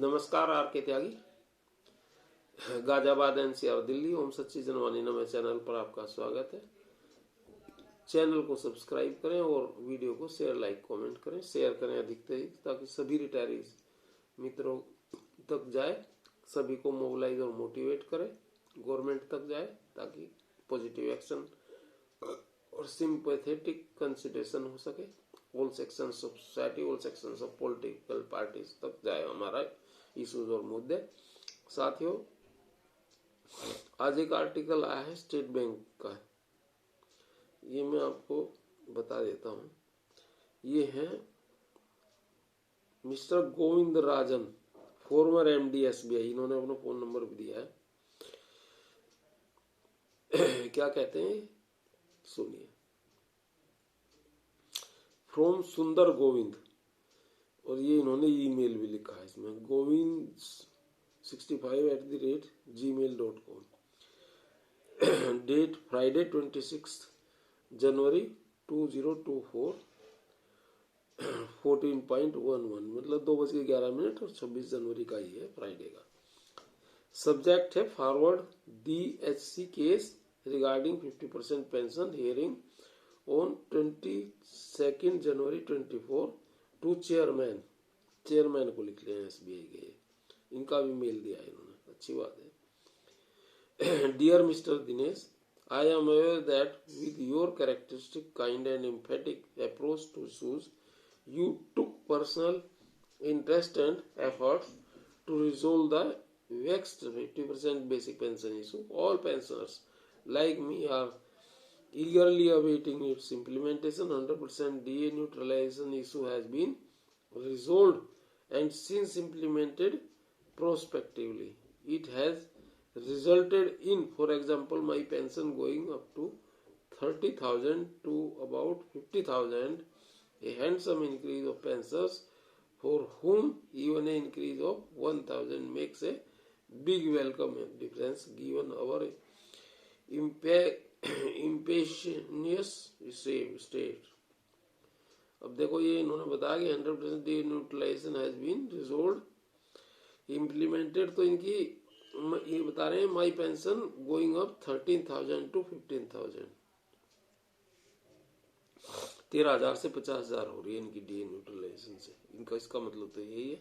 नमस्कार आर के त्यागी, गाजियाबाद एनसीआर दिल्ली। ओम सच्ची जनवानी नमे चैनल पर आपका स्वागत है। चैनल को सब्सक्राइब करें और वीडियो को शेयर, लाइक, कमेंट करें। शेयर करें अधिक से अधिक ताकि सभी रिटायरीज मित्रों तक जाए, सभी को मोबिलाइज और मोटिवेट करें, गवर्नमेंट तक जाए ताकि पॉजिटिव एक्शन और सिंपैथेटिक कंसिडरेशन हो सके। All sections of society, all sections of political parties तक जाए हमारा इश्यूज और मुद्दे। साथियों, आज एक आर्टिकल आया है स्टेट बैंक का, ये मैं आपको बता देता हूं। ये है mister Govindarajan, farmer MD SBI. इन्होंने अपना फोन नंबर भी दिया है। क्या कहते हैं सुनिए। फ्रॉम सुंदर गोविंद, और ये इन्होंने ईमेल भी लिखा है इसमें, govind65@gmail.com। डेट फ्राइडे 26 जनवरी 2024, 14.11, मतलब 2:11 और 26 जनवरी का ही है, फ्राइडे का। सब्जेक्ट है forward DHC case regarding 50% pension hearing on 22 जनवरी 24 टू चेयरमैन को लिख लिया SBI के। इनका भी मेल दिया है इन्होंने, अच्छी बात है। Dear mister Dinesh, I am aware that with your characteristic kind and emphatic approach to issues, you took personal interest and efforts to resolve the vexed 50% basic pension issue. All pensioners like me are eagerly awaiting its implementation. 100% DA neutralization issue has been resolved and since implemented prospectively. It has resulted in, for example, my pension going up to 30,000 to about 50,000, a handsome increase of pensioners for whom even an increase of 1,000 makes a big welcome difference given our impecunious state. अब देखो, ये इन्होंने बताया कि 100% denuclearization has been resolved, implemented। तो इनकी ये बता रहे हैं माई पेंशन गोइंग अप 13,000 टू 15,000, 13,000 से 50,000 हो रही है इनकी डीन्यूट्रलाइजेशन से। इनका इसका मतलब तो यही है,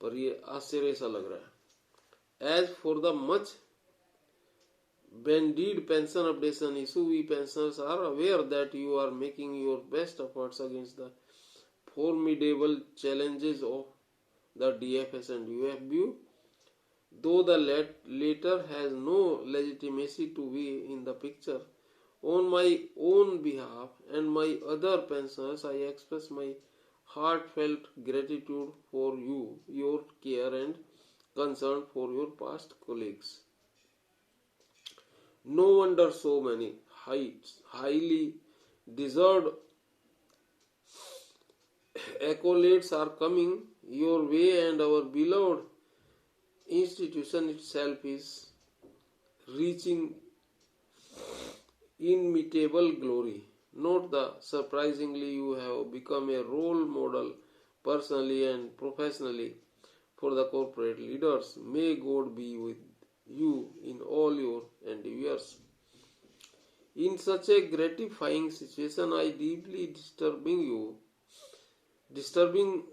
पर ये आश्चर्य सा लग रहा है। As for the much bandied pension updation issue, we pensioners are aware that you are making your best efforts against the formidable challenges of the DFS and UFBU, though the latter has no legitimacy to be in the picture. On my own behalf and my other pensioners, I express my heartfelt gratitude for you, your care and concern for your past colleagues. No wonder so many highly deserved accolades are coming your way, and our beloved institution itself is reaching inimitable glory. Note the surprisingly you have become a role model personally and professionally for the corporate leaders. May God be with you in all your endeavors. In such a gratifying situation, I deeply disturbing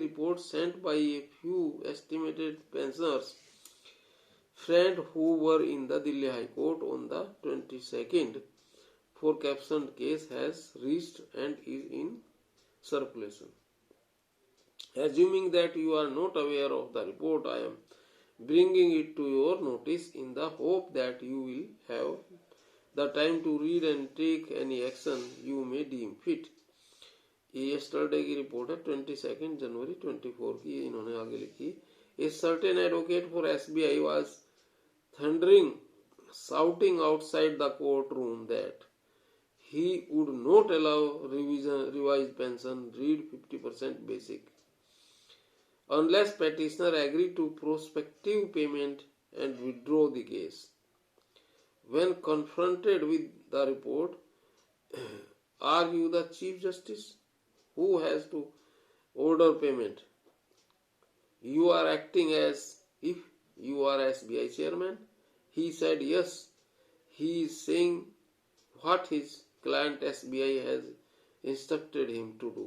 report sent by a few estimated pensioners friend who were in the Delhi High Court on the 22nd for captioned case has reached and is in circulation. Assuming that you are not aware of the report, I am bringing it to your notice in the hope that you will have the time to read and take any action you may deem fit. ये yesterday की report है, 22 जनवरी 24 की। इन्होंने आगे लिखी, A certain advocate for SBI was thundering, shouting outside the courtroom that he would not allow revised pension, read 50% basic, unless petitioner agreed to prospective payment and withdraw the case. When confronted with the report, are you the Chief Justice? who has to order payment? You are acting as if you are SBI chairman. He said yes. He is saying what his client SBI has instructed him to do.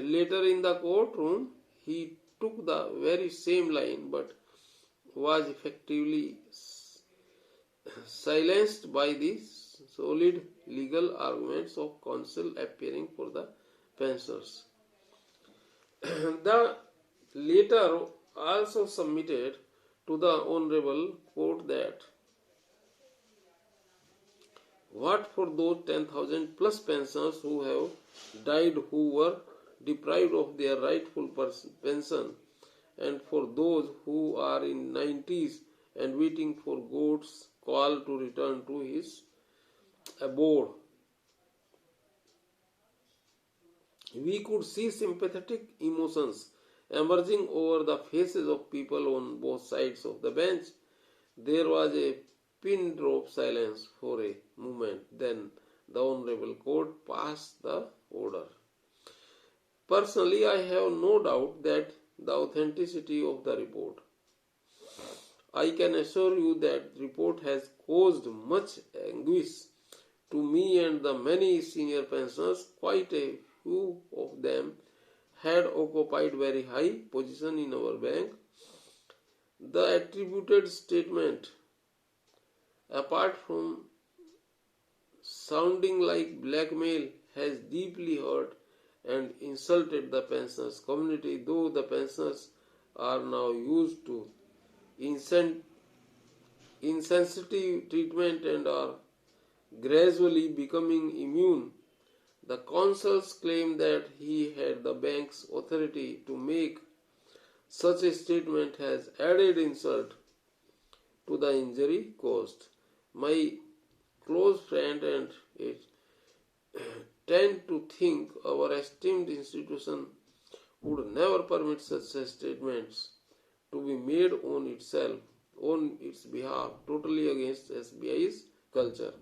Later in the courtroom, he took the very same line but was effectively silenced by the solid legal arguments of counsel appearing for the pensioners. The later also submitted to the Honorable Court that what for those 10,000 plus pensioners who have died who were deprived of their rightful pension, and for those who are in 90s and waiting for God's call to return to his abode. We could see sympathetic emotions emerging over the faces of people on both sides of the bench. There was a pin drop silence for a moment. Then the Honorable Court passed the order. Personally, I have no doubt that the authenticity of the report. I can assure you that the report has caused much anguish to me and the many senior pensioners. Quite a few of them had occupied very high position in our bank. The attributed statement, apart from sounding like blackmail, has deeply hurt and insulted the pensioners community, though the pensioners are now used to insensitive treatment and are gradually becoming immune. The counsels claim that he had the bank's authority to make such a statement has added insult to the injury caused. My close friend and it tend to think our esteemed institution would never permit such statements to be made on its behalf, totally against SBI's culture.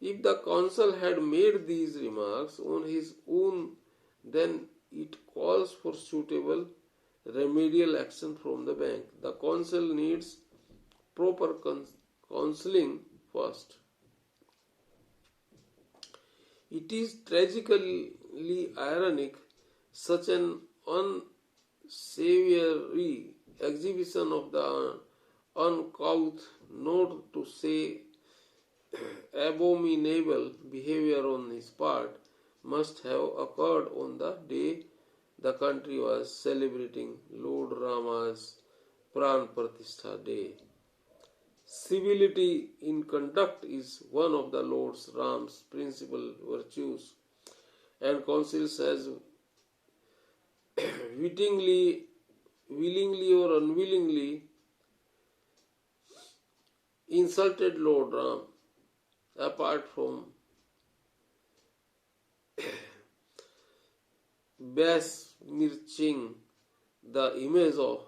If the counsel had made these remarks on his own, then it calls for suitable remedial action from the bank. The counsel needs proper counseling first. It is tragically ironic such an unsavory exhibition of the uncouth, not to say abominable behavior on his part must have occurred on the day the country was celebrating Lord Rama's Pran Pratishtha Day. Civility in conduct is one of the Lord Ram's principal virtues, and counsel has willingly or unwillingly insulted Lord Ram. Apart from besmirching the image of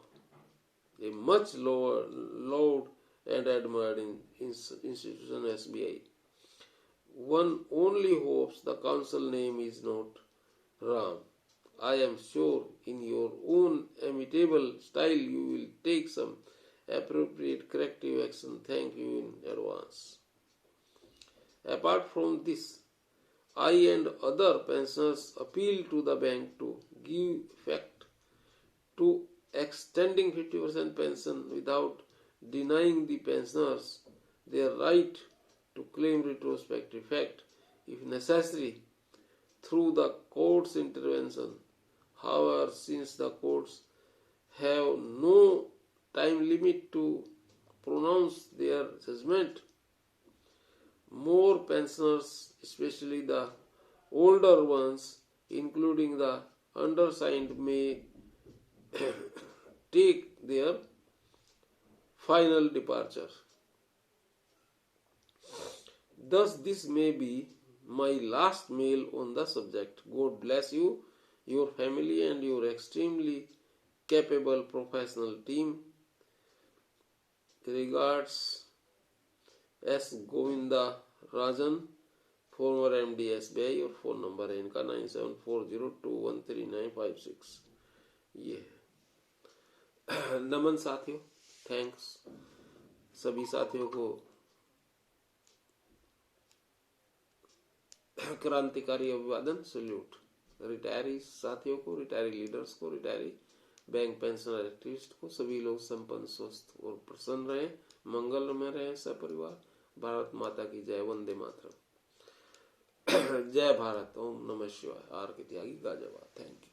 a much loved and admired institution SBI, one only hopes the council name is not Ram. I am sure in your own imitable style you will take some appropriate corrective action. Thank you in advance. Apart from this, I and other pensioners appeal to the bank to give effect to extending 50% pension without denying the pensioners their right to claim retrospective effect, if necessary, through the court's intervention. However, since the courts have no time limit to pronounce their judgment, more pensioners, especially the older ones, including the undersigned, may take their final departure. Thus, this may be my last mail on the subject. God bless you, your family, and your extremely capable professional team. Regards, S. Govindrajan, farmer MD SBI और phone number है इनका 9740213956। ये है। नमन साथियों, thanks सभी साथियों को, क्रांतिकारी अभिवादन, सल्यूट। रिटायरी साथियों को, रिटायरी लीडर्स को, रिटायरी बैंक पेंशनर एक्टिविस्ट को, सभी लोग संपन्न, स्वस्थ और प्रसन्न रहे, मंगल में रहे सपरिवार। भारत माता की जय, वंदे मातरम। जय भारत, ओम नमः शिवाय। आर के त्यागी गाजियाबाद। Thank you.